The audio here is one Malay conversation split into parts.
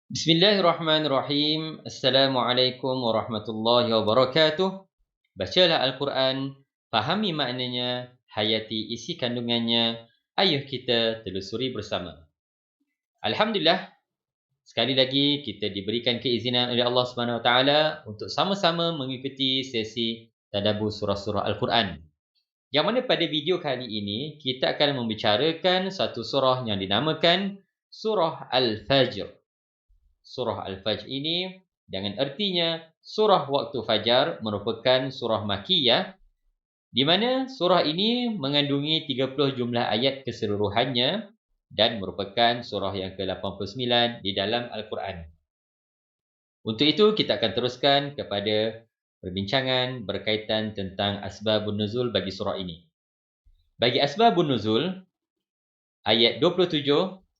Bismillahirrahmanirrahim. Assalamualaikum warahmatullahi wabarakatuh. Bacalah Al-Quran, fahami maknanya, hayati isi kandungannya. Ayuh kita telusuri bersama. Alhamdulillah, sekali lagi kita diberikan keizinan oleh Allah Subhanahu Wa Taala untuk sama-sama mengikuti sesi tadabbur surah-surah Al-Quran. Yang mana pada video kali ini kita akan membicarakan satu surah yang dinamakan Surah Al-Fajr. Surah Al-Fajr ini dengan ertinya surah waktu fajar merupakan surah Makkiyah di mana surah ini mengandungi 30 jumlah ayat keseluruhannya dan merupakan surah yang ke-89 di dalam Al-Quran. Untuk itu kita akan teruskan kepada perbincangan berkaitan tentang asbabun nuzul bagi surah ini. Bagi asbabun nuzul, ayat 27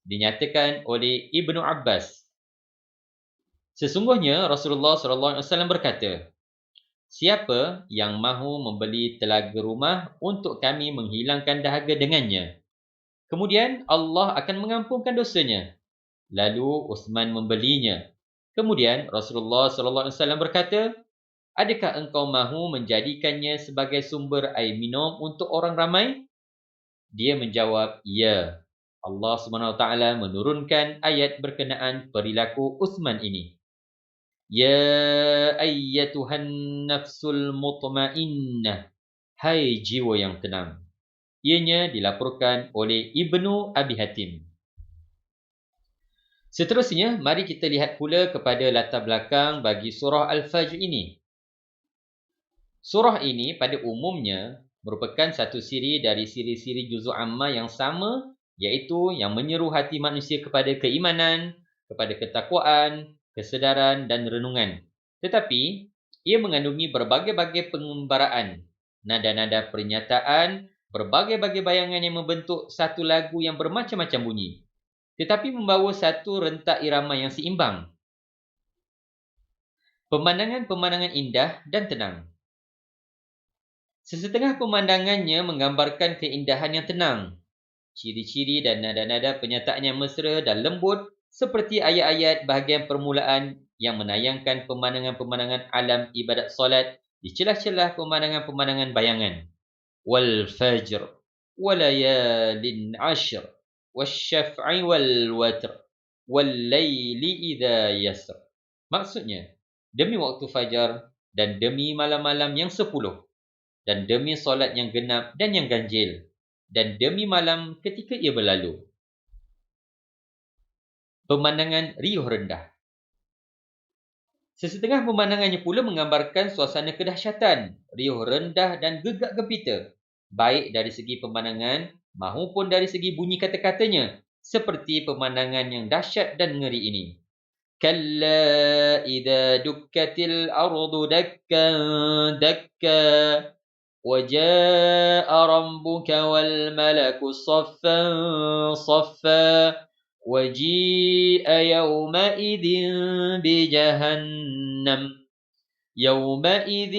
dinyatakan oleh Ibnu Abbas. Sesungguhnya Rasulullah SAW berkata, siapa yang mahu membeli telaga rumah untuk kami menghilangkan dahaga dengannya, kemudian Allah akan mengampunkan dosanya. Lalu Uthman membelinya. Kemudian Rasulullah SAW berkata, adakah engkau mahu menjadikannya sebagai sumber air minum untuk orang ramai? Dia menjawab, ya. Allah SWT menurunkan ayat berkenaan perilaku Uthman ini. Ya ayyatuhan nafsul mutmainnah. Hai jiwa yang tenang. Ianya dilaporkan oleh Ibnu Abi Hatim. Seterusnya, mari kita lihat pula kepada latar belakang bagi surah Al-Fajr ini. Surah ini pada umumnya merupakan satu siri dari siri-siri juzuk amma yang sama, iaitu yang menyeru hati manusia kepada keimanan, kepada ketakwaan, kesedaran dan renungan. Tetapi, ia mengandungi berbagai-bagai pengembaraan, nada-nada pernyataan, berbagai-bagai bayangan yang membentuk satu lagu yang bermacam-macam bunyi, tetapi membawa satu rentak irama yang seimbang. Pemandangan-pemandangan indah dan tenang. Sesetengah pemandangannya menggambarkan keindahan yang tenang. Ciri-ciri dan nada-nada pernyataannya mesra dan lembut seperti ayat-ayat bahagian permulaan yang menayangkan pemandangan-pemandangan alam ibadat solat di celah-celah pemandangan-pemandangan bayangan. Wal fajr, walayalin ashr, wasyaf'i wal watr, wal layli idha yasr. Maksudnya, demi waktu fajar dan demi malam-malam yang 10, dan demi solat yang genap dan yang ganjil, dan demi malam ketika ia berlalu. Pemandangan riuh rendah. Sesetengah pemandangannya pula menggambarkan suasana kedahsyatan, riuh rendah dan gegak gempita, baik dari segi pemandangan maupun dari segi bunyi kata-katanya, seperti pemandangan yang dahsyat dan ngeri ini. Kalla idza dukkatil ardu dakkan dakka وجاء ربك والملك صفا صفا وجيء يومئذ بجهنم يومئذ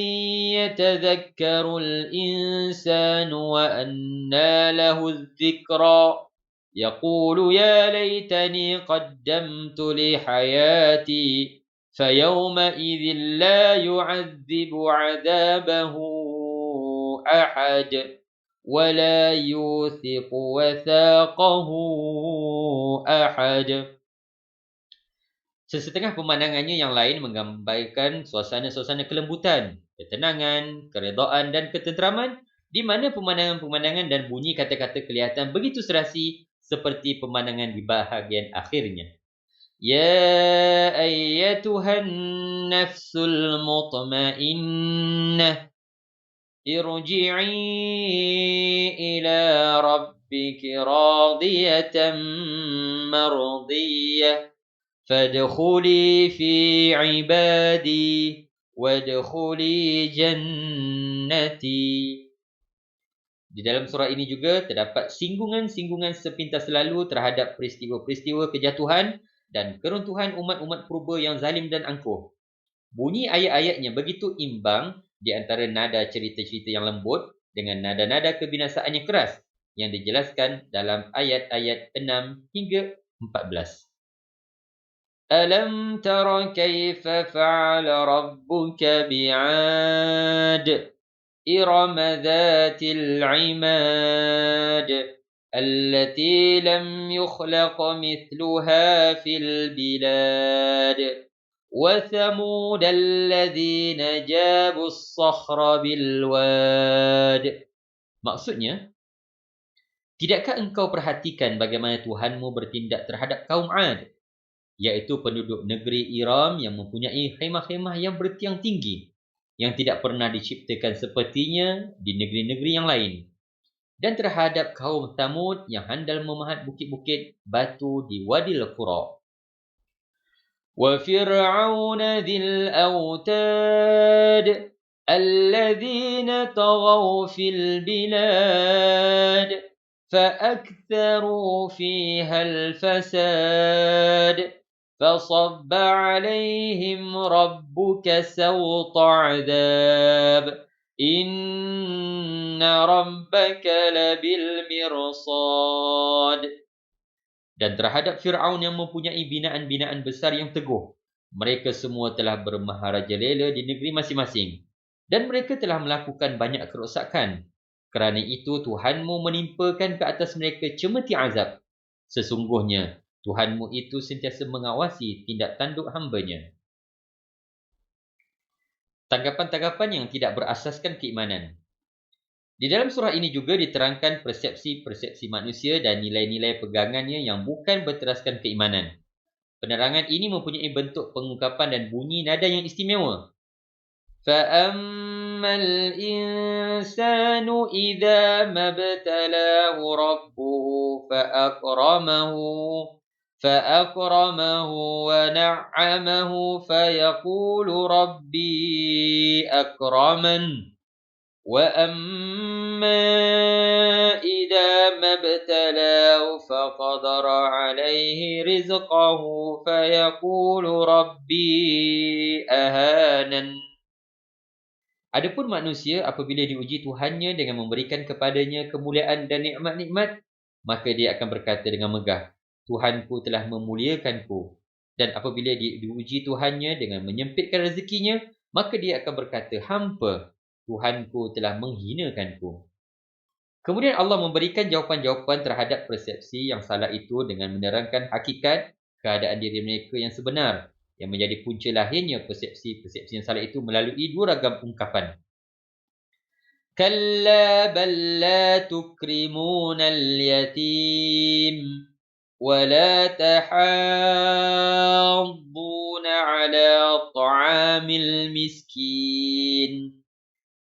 يتذكر الإنسان وأنى له الذكرى يقول يا ليتني قدمت لحياتي فيومئذ لا يعذب عذابه أحد ولا يوثق وثاقه أحد. Sesetengah pemandangannya yang lain menggambarkan suasana-suasana kelembutan, ketenangan, keredaan dan ketenteraman, di mana pemandangan-pemandangan dan bunyi kata-kata kelihatan begitu serasi seperti pemandangan di bahagian akhirnya. Ya ayyatuhan nafsul mutmainnah, irji'i ila rabbiki radiyatan mardiyah, fadkhuli fi ibadi wadkhuli jannati. Di dalam surah ini juga terdapat singgungan-singgungan sepintas lalu terhadap peristiwa-peristiwa kejatuhan dan keruntuhan umat-umat purba yang zalim dan angkuh. Bunyi ayat-ayatnya begitu imbang di antara nada cerita-cerita yang lembut dengan nada-nada kebinasaan yang keras yang dijelaskan dalam ayat-ayat 6 hingga 14. ألم تر كيف فعل ربك بعاد إرم ذات العماد التي لم يخلق مثلها في البلاد وثمود الذين جابوا الصخر بالواد. Maksudnya, tidakkah engkau perhatikan bagaimana Tuhanmu bertindak terhadap kaum Ad, iaitu penduduk negeri Iram yang mempunyai khemah-khemah yang bertiang tinggi, yang tidak pernah diciptakan sepertinya di negeri-negeri yang lain, dan terhadap kaum Thamud yang handal memahat bukit-bukit batu di Wadil Qura. وَفِرْعَوْنَ ذِي الْأَوْتَادِ الَّذِينَ طَغَوْا فِي الْبِلَادِ فَأَكْثَرُوا فِيهَا الْفَسَادَ فَصَبَّ عَلَيْهِمْ رَبُّكَ سَوْطَ عَذَابٍ إِنَّ رَبَّكَ لَبِالْمِرْصَادِ. Dan terhadap Fir'aun yang mempunyai binaan-binaan besar yang teguh, mereka semua telah bermaharajalela di negeri masing-masing, dan mereka telah melakukan banyak kerosakan. Kerana itu Tuhanmu menimpakan ke atas mereka cemeti azab. Sesungguhnya Tuhanmu itu sentiasa mengawasi tindak tanduk hambanya. Tanggapan-tanggapan yang tidak berasaskan keimanan. Di dalam surah ini juga diterangkan persepsi-persepsi manusia dan nilai-nilai pegangannya yang bukan berteraskan keimanan. Penerangan ini mempunyai bentuk pengungkapan dan bunyi nada yang istimewa. فَأَمَّا الْإِنسَانُ إِذَا مَا ابْتَلَاهُ رَبُّهُ فَأَكْرَمَهُ وَنَعَّمَهُ فَيَقُولُ رَبِّي أَكْرَمَنِ وَأَمَّا إِذَا مَا ابْتَلَاهُ فَقَدَرَ عَلَيْهِ رِزْقَهُ فَيَقُولُ رَبِّي أَهَانَنِ. Adapun manusia apabila diuji Tuhannya dengan memberikan kepadanya kemuliaan dan nikmat-nikmat, maka dia akan berkata dengan megah, Tuhanku telah memuliakanku. Dan apabila dia diuji Tuhannya dengan menyempitkan rezekinya, maka dia akan berkata, hampa, Tuhanku telah menghinakanku. Kemudian Allah memberikan jawapan-jawapan terhadap persepsi yang salah itu dengan menerangkan hakikat keadaan diri mereka yang sebenar, yang menjadi punca lahirnya persepsi-persepsi yang salah itu melalui dua ragam ungkapan. Kalla bal la tukrimuna al-yatim wa la tahadduna ala ta'amil miskin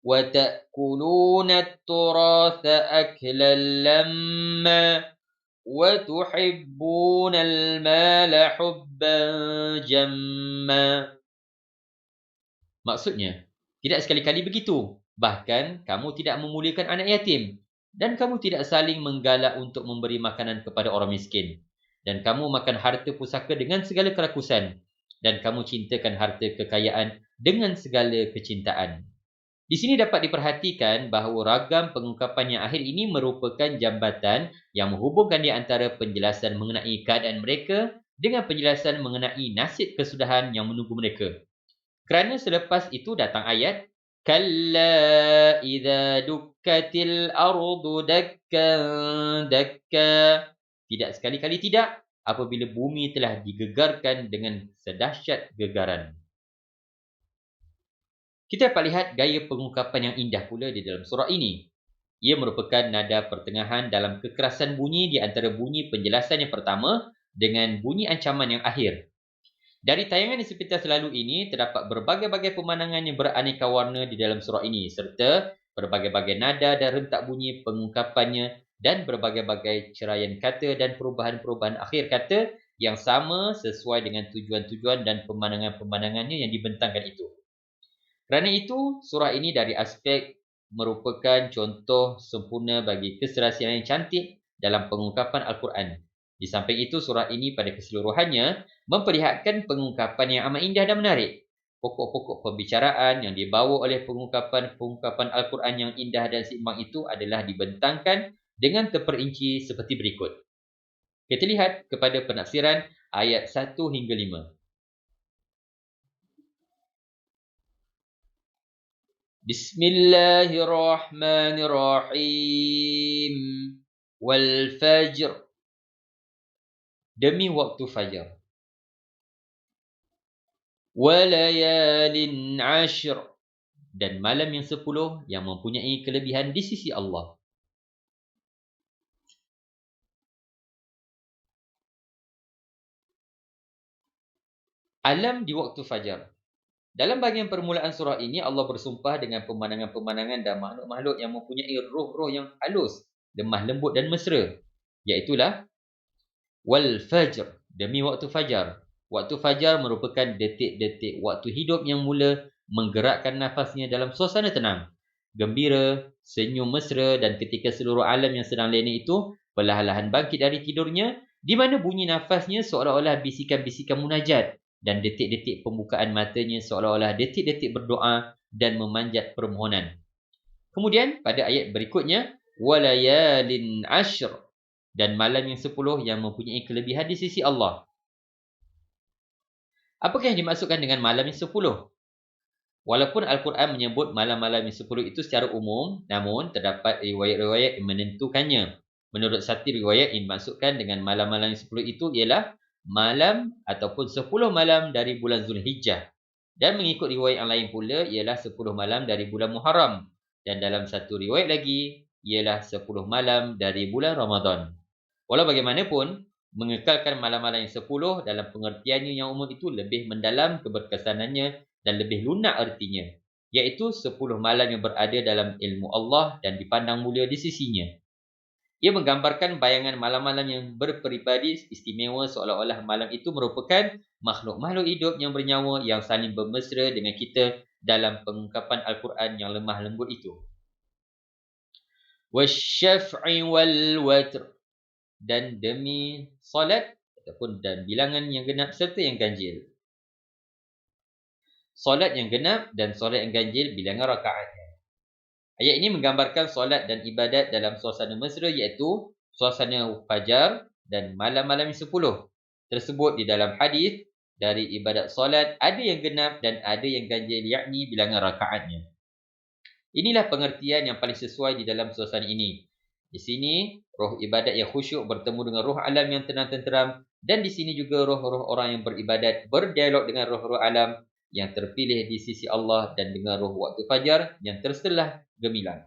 وَتَأْكُلُونَ التُّرَاثَ أَكْلًا لَمًّا وَتُحِبُّونَ الْمَالَ حُبًّا جَمًّا. Maksudnya, tidak sekali-kali begitu. Bahkan, kamu tidak memuliakan anak yatim. Dan kamu tidak saling menggalak untuk memberi makanan kepada orang miskin. Dan kamu makan harta pusaka dengan segala kerakusan. Dan kamu cintakan harta kekayaan dengan segala kecintaan. Di sini dapat diperhatikan bahawa ragam pengungkapan yang akhir ini merupakan jambatan yang menghubungkan di antara penjelasan mengenai keadaan mereka dengan penjelasan mengenai nasib kesudahan yang menunggu mereka. Kerana selepas itu datang ayat Kalla idza dukkatil ardu dakkan dakka. Tidak sekali-kali tidak apabila bumi telah digegarkan dengan sedahsyat gegaran. Kita dapat lihat gaya pengungkapan yang indah pula di dalam surah ini. Ia merupakan nada pertengahan dalam kekerasan bunyi di antara bunyi penjelasan yang pertama dengan bunyi ancaman yang akhir. Dari tayangan di sepintas lalu ini, terdapat berbagai-bagai pemandangan yang beraneka warna di dalam surah ini serta berbagai-bagai nada dan rentak bunyi pengungkapannya dan berbagai-bagai ceraian kata dan perubahan-perubahan akhir kata yang sama sesuai dengan tujuan-tujuan dan pemandangan-pemandangannya yang dibentangkan itu. Kerana itu, surah ini dari aspek merupakan contoh sempurna bagi keserasian yang cantik dalam pengungkapan Al-Quran. Di samping itu, surah ini pada keseluruhannya memperlihatkan pengungkapan yang amat indah dan menarik. Pokok-pokok pembicaraan yang dibawa oleh pengungkapan Al-Quran yang indah dan seimbang itu adalah dibentangkan dengan terperinci seperti berikut. Kita lihat kepada penafsiran ayat 1 hingga 5. Bismillahirrahmanirrahim. Wal fajr. Demi waktu fajar. Walayalin ashr. Dan malam yang 10 yang mempunyai kelebihan di sisi Allah. Alam di waktu fajar. Dalam bahagian permulaan surah ini, Allah bersumpah dengan pemandangan-pemandangan dan makhluk-makhluk yang mempunyai roh-roh yang halus, lemah lembut dan mesra. Iaitulah wal fajr, demi waktu fajar. Waktu fajar merupakan detik-detik waktu hidup yang mula menggerakkan nafasnya dalam suasana tenang, gembira, senyum mesra, dan ketika seluruh alam yang sedang lena itu perlahan-lahan bangkit dari tidurnya, di mana bunyi nafasnya seolah-olah bisikan-bisikan munajat dan detik-detik pembukaan matanya seolah-olah detik-detik berdoa dan memanjat permohonan. Kemudian pada ayat berikutnya, walayalin ashr, dan malam yang 10 yang mempunyai kelebihan di sisi Allah. Apakah yang dimaksudkan dengan malam yang 10? Walaupun Al-Quran menyebut malam-malam yang 10 itu secara umum, namun terdapat riwayat-riwayat yang menentukannya. Menurut satu riwayat yang dimaksudkan dengan malam-malam yang 10 itu ialah malam ataupun 10 malam dari bulan Zulhijjah. Dan mengikut riwayat yang lain pula ialah 10 malam dari bulan Muharram. Dan dalam satu riwayat lagi ialah 10 malam dari bulan Ramadan. Walau bagaimanapun, mengekalkan malam-malam yang 10 dalam pengertiannya yang umum itu lebih mendalam keberkesanannya dan lebih lunak artinya, iaitu 10 malam yang berada dalam ilmu Allah dan dipandang mulia di sisinya. Ia menggambarkan bayangan malam-malam yang berperibadi istimewa seolah-olah malam itu merupakan makhluk-makhluk hidup yang bernyawa yang saling bermesra dengan kita dalam pengungkapan Al-Quran yang lemah lembut itu. Wasyaf'i wal watr, dan demi solat ataupun dan bilangan yang genap serta yang ganjil. Solat yang genap dan solat yang ganjil bilangan rakaatnya. Ayat ini menggambarkan solat dan ibadat dalam suasana mesra, iaitu suasana fajar dan malam-malam yang 10. Tersebut di dalam hadis dari ibadat solat ada yang genap dan ada yang ganjil, yakni bilangan rakaatnya. Inilah pengertian yang paling sesuai di dalam suasana ini. Di sini, roh ibadat yang khusyuk bertemu dengan roh alam yang tenang tenteram, dan di sini juga roh-roh orang yang beribadat berdialog dengan roh-roh alam yang terpilih di sisi Allah dan dengan roh waktu fajar yang terselah gemilang.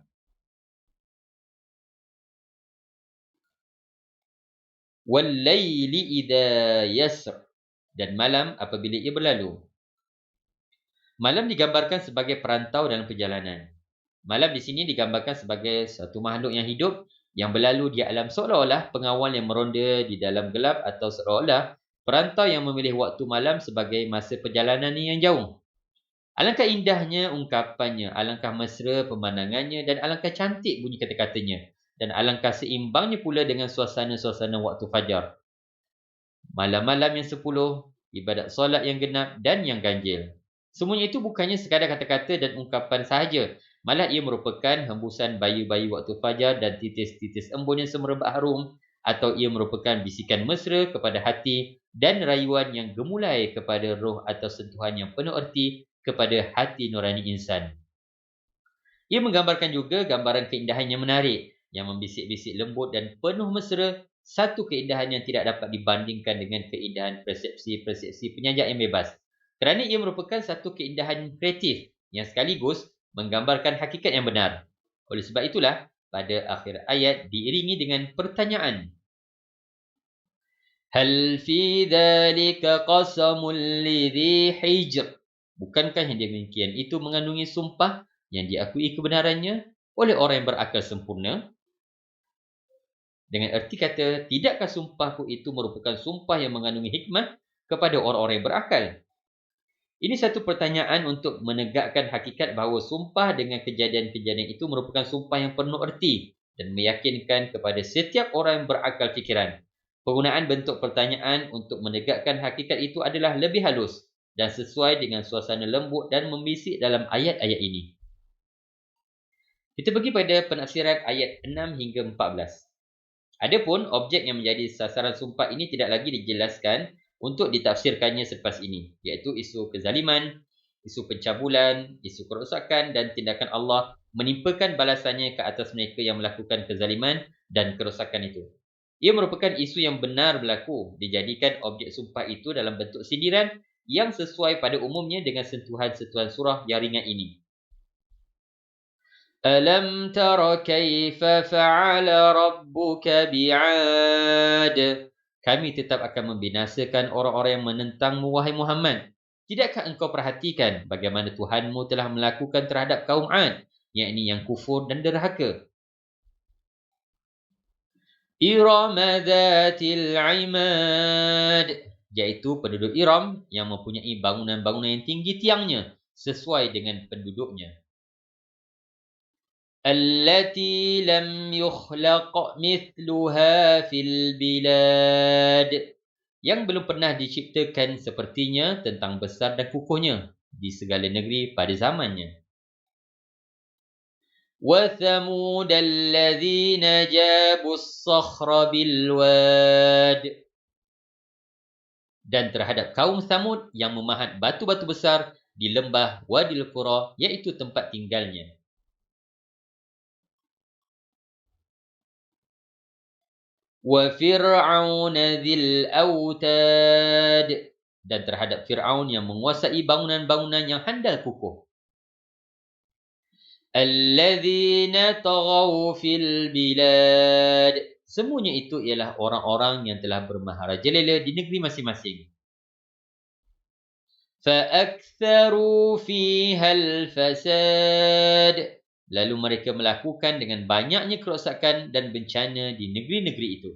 Wal-laili idza yasr, dan malam apabila ia berlalu. Malam digambarkan sebagai perantau dalam perjalanan. Malam di sini digambarkan sebagai satu makhluk yang hidup yang berlalu di alam seolah-olah pengawal yang meronda di dalam gelap, atau seolah-olah perantau yang memilih waktu malam sebagai masa perjalanan yang jauh. Alangkah indahnya ungkapannya, alangkah mesra pemandangannya, dan alangkah cantik bunyi kata-katanya. Dan alangkah seimbangnya pula dengan suasana-suasana waktu fajar. Malam-malam yang 10, ibadat solat yang genap dan yang ganjil. Semuanya itu bukannya sekadar kata-kata dan ungkapan sahaja. Malah ia merupakan hembusan bayu-bayu waktu fajar dan titis-titis embun yang semerbak harum. Atau ia merupakan bisikan mesra kepada hati dan rayuan yang gemulai kepada roh atau sentuhan yang penuh erti kepada hati nurani insan. Ia menggambarkan juga gambaran keindahan yang menarik, yang membisik-bisik lembut dan penuh mesra, satu keindahan yang tidak dapat dibandingkan dengan keindahan persepsi-persepsi penyajak yang bebas. Kerana ia merupakan satu keindahan kreatif yang sekaligus menggambarkan hakikat yang benar. Oleh sebab itulah, pada akhir ayat diiringi dengan pertanyaan. Hal fi dhalika qasamul lidhi hijr. Bukankah yang demikian itu mengandungi sumpah yang diakui kebenarannya oleh orang yang berakal sempurna? Dengan erti kata, tidakkah sumpahku itu merupakan sumpah yang mengandungi hikmah kepada orang-orang yang berakal? Ini satu pertanyaan untuk menegakkan hakikat bahawa sumpah dengan kejadian-kejadian itu merupakan sumpah yang penuh erti dan meyakinkan kepada setiap orang yang berakal fikiran. Penggunaan bentuk pertanyaan untuk menegakkan hakikat itu adalah lebih halus dan sesuai dengan suasana lembut dan membisik dalam ayat-ayat ini. Kita pergi pada penafsiran ayat 6 hingga 14. Adapun objek yang menjadi sasaran sumpah ini tidak lagi dijelaskan untuk ditafsirkannya selepas ini, iaitu isu kezaliman, isu pencabulan, isu kerosakan dan tindakan Allah menimpakan balasannya ke atas mereka yang melakukan kezaliman dan kerosakan itu. Ia merupakan isu yang benar berlaku, dijadikan objek sumpah itu dalam bentuk sindiran yang sesuai pada umumnya dengan sentuhan-sentuhan surah yang ringan ini. Alam tara kaifa fa'ala rabbuka bi'ad. Kami tetap akan membinasakan orang-orang yang menentangmu, wahai Muhammad. Tidakkah engkau perhatikan bagaimana Tuhanmu telah melakukan terhadap kaum Ad, yakni yang kufur dan derhaka? Irama dhatil imad, iaitu penduduk Iram yang mempunyai bangunan-bangunan yang tinggi tiangnya sesuai dengan penduduknya. Allati lam yukhlaq mithluha fil bilad, yang belum pernah diciptakan sepertinya tentang besar dan kukuhnya di segala negeri pada zamannya. Wa thamud alladhina jabu as-sakhra bil wad, dan terhadap kaum Thamud yang memahat batu-batu besar di lembah Wadil Qura, iaitu tempat tinggalnya. Wa fir'auna dzil autad, dan terhadap Fir'aun yang menguasai bangunan-bangunan yang handal kukuh. Alladzina taghaw fil bilad, semuanya itu ialah orang-orang yang telah bermaharajalela di negeri masing-masing. Fa'aktharu fiha al-fasad, lalu mereka melakukan dengan banyaknya kerosakan dan bencana di negeri-negeri itu.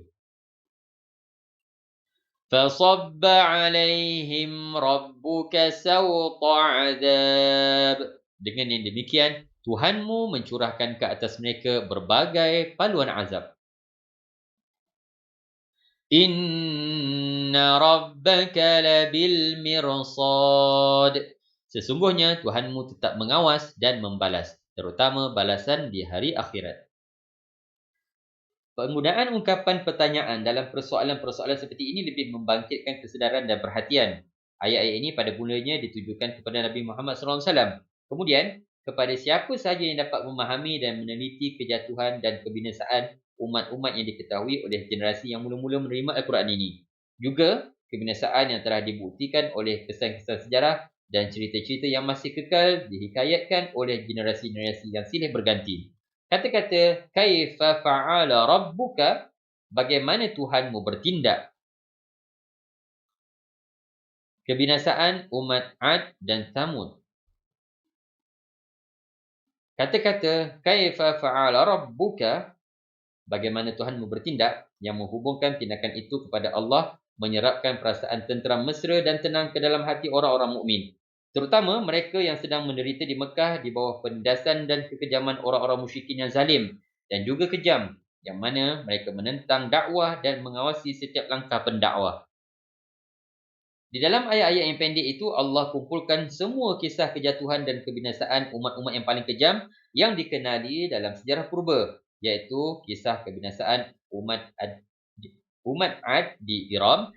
فَصَبَّ عَلَيْهِمْ رَبُّكَ سَوْطَ عَذَابٍ. Dengan yang demikian, Tuhanmu mencurahkan ke atas mereka berbagai paluan azab. Inna rabbaka labil mirsad. Sesungguhnya Tuhanmu tetap mengawas dan membalas, terutama balasan di hari akhirat. Penggunaan ungkapan pertanyaan dalam persoalan-persoalan seperti ini lebih membangkitkan kesedaran dan perhatian. Ayat-ayat ini pada mulanya ditujukan kepada Nabi Muhammad SAW. Kemudian, kepada siapa sahaja yang dapat memahami dan meneliti kejatuhan dan kebinasaan umat-umat yang diketahui oleh generasi yang mula-mula menerima Al-Quran ini. Juga, kebinasaan yang telah dibuktikan oleh kesan-kesan sejarah dan cerita-cerita yang masih kekal dihikayatkan oleh generasi-generasi yang silih berganti. Kata-kata kaifa fa'ala rabbuka, bagaimana Tuhanmu bertindak. Kebinasaan umat Ad dan Thamud. Kata-kata kaifa fa'ala rabbuka, bagaimana Tuhanmu bertindak, yang menghubungkan tindakan itu kepada Allah menyerapkan perasaan tenteram mesra dan tenang ke dalam hati orang-orang mukmin, terutama mereka yang sedang menderita di Mekah di bawah penindasan dan kekejaman orang-orang musyrikin yang zalim dan juga kejam, yang mana mereka menentang dakwah dan mengawasi setiap langkah pendakwah. Di dalam ayat-ayat yang pendek itu, Allah kumpulkan semua kisah kejatuhan dan kebinasaan umat-umat yang paling kejam yang dikenali dalam sejarah purba, iaitu kisah kebinasaan umat Ad di Iram,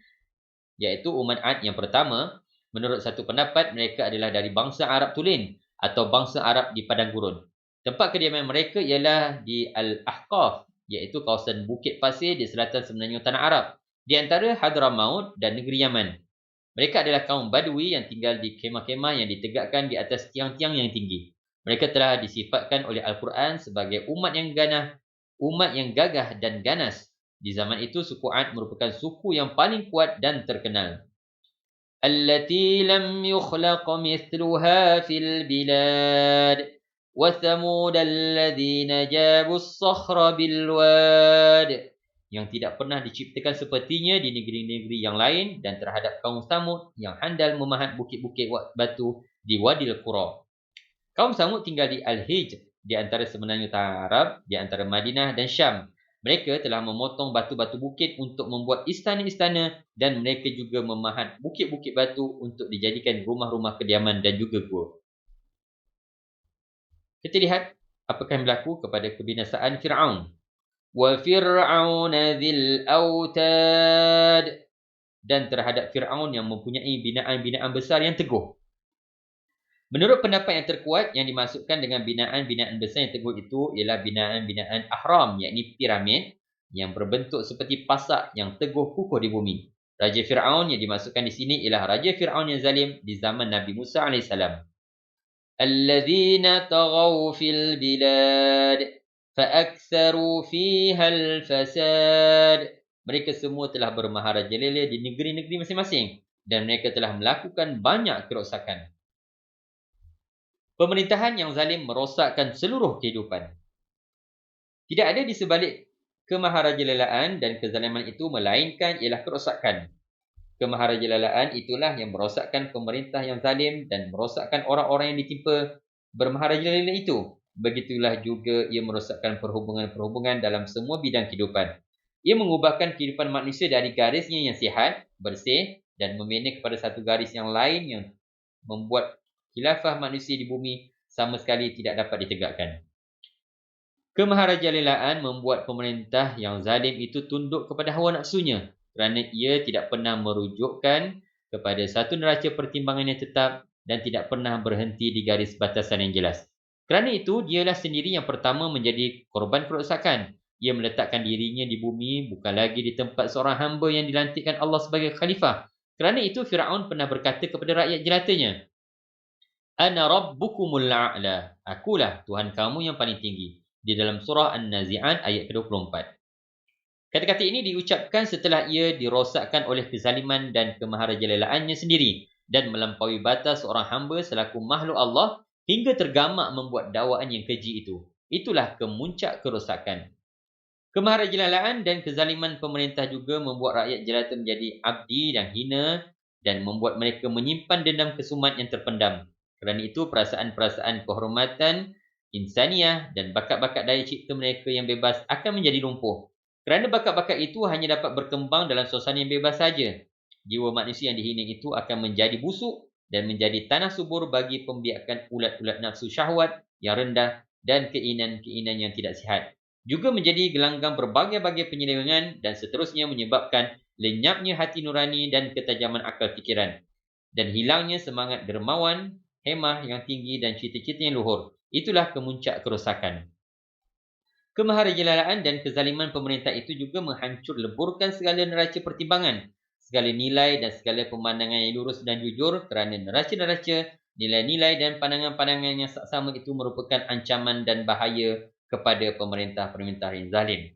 iaitu umat Ad yang pertama. Menurut satu pendapat, mereka adalah dari bangsa Arab Tulen atau bangsa Arab di padang gurun. Tempat kediaman mereka ialah di Al-Ahqaf, iaitu kawasan bukit pasir di selatan semenanjung tanah Arab, di antara Hadramaut dan negeri Yaman. Mereka adalah kaum Badui yang tinggal di kemah-kemah yang ditegakkan di atas tiang-tiang yang tinggi. Mereka telah disifatkan oleh Al-Quran sebagai umat yang gagah dan ganas. Di zaman itu, suku Ad merupakan suku yang paling kuat dan terkenal. Allati lam yukhlaq mithluha fil bilad wa thamud alladhina jabu as-sakhra bil wad, yang tidak pernah diciptakan sepertinya di negeri-negeri yang lain, dan terhadap kaum Thamud yang handal memahat bukit-bukit batu di Wadil Qura. Kaum Thamud tinggal di Al-Hijr, di antara semenanjung tanah Arab, di antara Madinah dan Syam. Mereka telah memotong batu-batu bukit untuk membuat istana-istana, dan mereka juga memahat bukit-bukit batu untuk dijadikan rumah-rumah kediaman dan juga gua. Kita lihat apakah yang berlaku kepada kebinasaan Fir'aun. Wa fir'auna dzil autad, dan terhadap Fir'aun yang mempunyai binaan-binaan besar yang teguh. Menurut pendapat yang terkuat, yang dimaksudkan dengan binaan-binaan besar yang teguh itu ialah binaan-binaan ahram, yakni piramid yang berbentuk seperti pasak yang teguh kukuh di bumi. Raja Fir'aun yang dimaksudkan di sini ialah Raja Fir'aun yang zalim di zaman Nabi Musa AS. Alladzina taghaw fil bilad fa'aktharu fiha al-fasad. Mereka semua telah bermaharajalela di negeri-negeri masing-masing dan mereka telah melakukan banyak kerosakan. Pemerintahan yang zalim merosakkan seluruh kehidupan. Tidak ada di sebalik kemaharajalelaan dan kezaliman itu melainkan ialah kerosakan. Kemaharajalelaan itulah yang merosakkan pemerintah yang zalim dan merosakkan orang-orang yang ditimpa bermaharajalela itu. Begitulah juga ia merosakkan perhubungan-perhubungan dalam semua bidang kehidupan. Ia mengubahkan kehidupan manusia dari garisnya yang sihat, bersih dan membina kepada satu garis yang lain yang membuat khilafah manusia di bumi sama sekali tidak dapat ditegakkan. Kemaharajalelaan membuat pemerintah yang zalim itu tunduk kepada hawa nafsunya kerana ia tidak pernah merujukkan kepada satu neraca pertimbangan yang tetap dan tidak pernah berhenti di garis batasan yang jelas. Kerana itu, dialah sendiri yang pertama menjadi korban kerosakan. Ia meletakkan dirinya di bumi bukan lagi di tempat seorang hamba yang dilantikkan Allah sebagai khalifah. Kerana itu, Fir'aun pernah berkata kepada rakyat jelatanya, Ana rabbukumul a'la. Akulah Tuhan kamu yang paling tinggi. Di dalam surah An-Nazi'at ayat ke-24. Kata-kata ini diucapkan setelah ia dirosakkan oleh kezaliman dan kemaharajaleelaannya sendiri dan melampaui batas seorang hamba selaku makhluk Allah hingga tergamak membuat dakwaan yang keji itu. Itulah kemuncak kerosakan. Kemaharajalelaan dan kezaliman pemerintah juga membuat rakyat jelata menjadi abdi dan hina dan membuat mereka menyimpan dendam kesumat yang terpendam. Kerana itu, perasaan-perasaan kehormatan, insaniah dan bakat-bakat daya cipta mereka yang bebas akan menjadi lumpuh. Kerana bakat-bakat itu hanya dapat berkembang dalam suasana yang bebas saja. Jiwa manusia yang dihina itu akan menjadi busuk dan menjadi tanah subur bagi pembiakan ulat-ulat nafsu syahwat yang rendah dan keinginan-keinginan yang tidak sihat. Juga menjadi gelanggang berbagai-bagai penyelewengan dan seterusnya menyebabkan lenyapnya hati nurani dan ketajaman akal fikiran dan hilangnya semangat dermawan, hemah yang tinggi dan cita-cita yang luhur. Itulah kemuncak kerosakan. Kemaharajalelaan dan kezaliman pemerintah itu juga menghancur leburkan segala neraca pertimbangan, segala nilai dan segala pemandangan yang lurus dan jujur kerana neraca-neraca, nilai-nilai dan pandangan-pandangan yang sama itu merupakan ancaman dan bahaya kepada pemerintah-pemerintah yang zalim.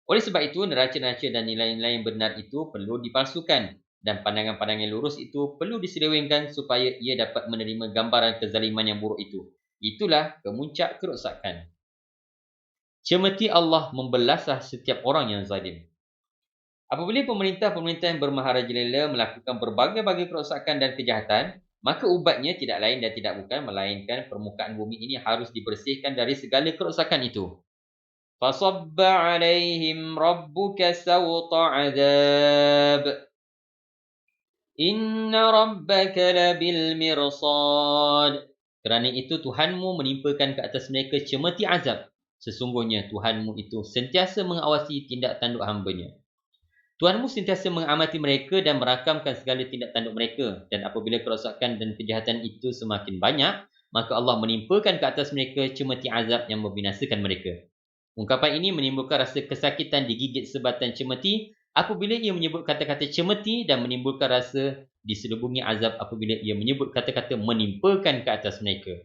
Oleh sebab itu, neraca-neraca dan nilai-nilai yang benar itu perlu dipalsukan dan pandangan-pandangan lurus itu perlu diselewengkan supaya ia dapat menerima gambaran kezaliman yang buruk itu. Itulah kemuncak kerosakan. Cemeti Allah membelasah setiap orang yang zalim. Apabila pemerintah-pemerintah yang bermaharajalela melakukan berbagai-bagai kerosakan dan kejahatan, maka ubatnya tidak lain dan tidak bukan melainkan permukaan bumi ini harus dibersihkan dari segala kerosakan itu. فَصَبَّ عَلَيْهِمْ رَبُّكَ سَوْطَ عَذَابٍ إِنَّ رَبَّكَ لَبِالْمِرْصَادِ. Kerana itu Tuhanmu menimpakan ke atas mereka cemeti azab. Sesungguhnya Tuhanmu itu sentiasa mengawasi tindak tanduk hamba-Nya. Tuhanmu sentiasa mengamati mereka dan merakamkan segala tindak tanduk mereka. Dan apabila kerosakan dan kejahatan itu semakin banyak, maka Allah menimpakan ke atas mereka cemeti azab yang membinasakan mereka. Ungkapan ini menimbulkan rasa kesakitan digigit sebatan cemeti apabila ia menyebut kata-kata cemeti dan menimbulkan rasa diselubungi azab apabila ia menyebut kata-kata menimpakan ke atas mereka.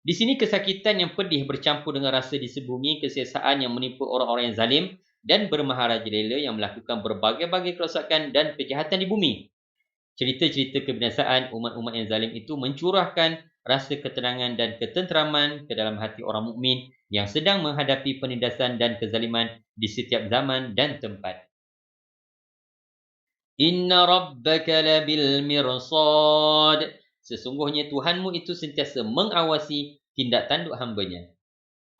Di sini kesakitan yang pedih bercampur dengan rasa diselubungi kesiasaan yang menimpa orang-orang yang zalim dan bermaharajalela yang melakukan berbagai-bagai kerosakan dan kejahatan di bumi. Cerita-cerita kebinasaan umat-umat yang zalim itu mencurahkan rasa ketenangan dan ketenteraman ke dalam hati orang mukmin yang sedang menghadapi penindasan dan kezaliman di setiap zaman dan tempat. Inna rabbaka labil mirsad. Sesungguhnya Tuhanmu itu sentiasa mengawasi tindak tanduk hamba-Nya.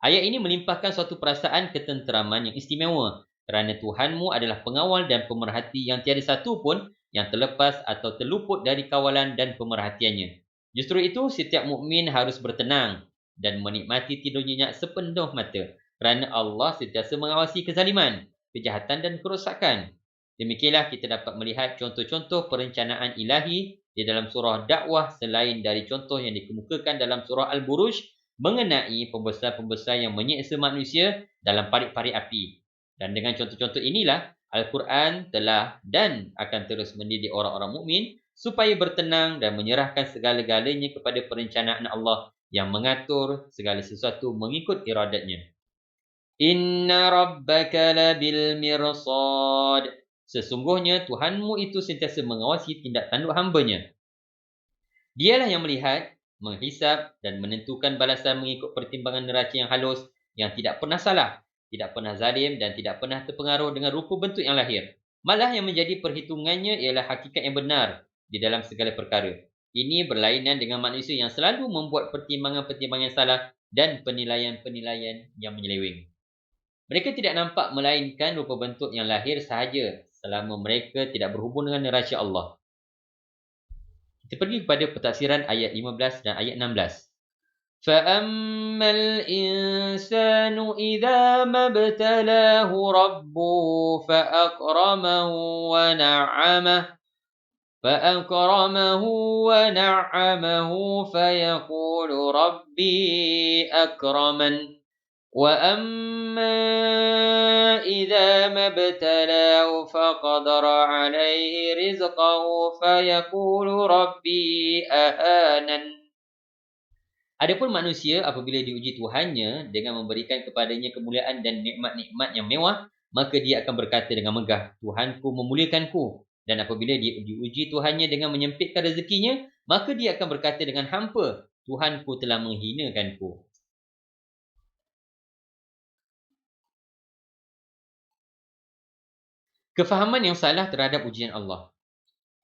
Ayat ini melimpahkan suatu perasaan ketenteraman yang istimewa kerana Tuhanmu adalah pengawal dan pemerhati yang tiada satu pun yang terlepas atau terluput dari kawalan dan pemerhatiannya. Justru itu, setiap mukmin harus bertenang dan menikmati tidur nyenyak sepenuh mata kerana Allah sentiasa mengawasi kezaliman, kejahatan dan kerosakan. Demikianlah kita dapat melihat contoh-contoh perencanaan ilahi di dalam surah dakwah selain dari contoh yang dikemukakan dalam surah Al-Buruj mengenai pembesar-pembesar yang menyeksa manusia dalam parit-parit api. Dan dengan contoh-contoh inilah Al-Quran telah dan akan terus mendidik orang-orang mukmin supaya bertenang dan menyerahkan segala-galanya kepada perencanaan Allah yang mengatur segala sesuatu mengikut iradatnya. Inna rabbaka labil mirsad. Sesungguhnya Tuhanmu itu sentiasa mengawasi tindak tanduk hambanya. Dialah yang melihat, menghisap dan menentukan balasan mengikut pertimbangan neraca yang halus, yang tidak pernah salah, tidak pernah zalim dan tidak pernah terpengaruh dengan rupa bentuk yang lahir. Malah yang menjadi perhitungannya ialah hakikat yang benar di dalam segala perkara. Ini berlainan dengan manusia yang selalu membuat pertimbangan-pertimbangan salah dan penilaian-penilaian yang menyeleweng. Mereka tidak nampak melainkan rupa bentuk yang lahir sahaja selama mereka tidak berhubung dengan neraca Allah. Kita pergi kepada pentafsiran ayat 15 dan ayat 16. فَأَمَّا الْإِنسَانُ إِذَا مَا ابْتَلَاهُ رَبُّهُ فَأَكْرَمَهُ وَنَعَّمَهُ فَيَقُولُ رَبِّي أَكْرَمَنِ وَأَمَّا إِذَا مَا ابْتَلَاهُ فَقَدَرَ عَلَيْهِ رِزْقَهُ فَيَقُولُ رَبِّي أَهَانَنِ. Adapun manusia apabila diuji Tuhannya dengan memberikan kepadanya kemuliaan dan nikmat-nikmat yang mewah, maka dia akan berkata dengan megah, Tuhanku memuliakanku. Dan apabila dia diuji Tuhannya dengan menyempitkan rezekinya, maka dia akan berkata dengan hampa, Tuhanku telah menghinakanku. Kefahaman yang salah terhadap ujian Allah.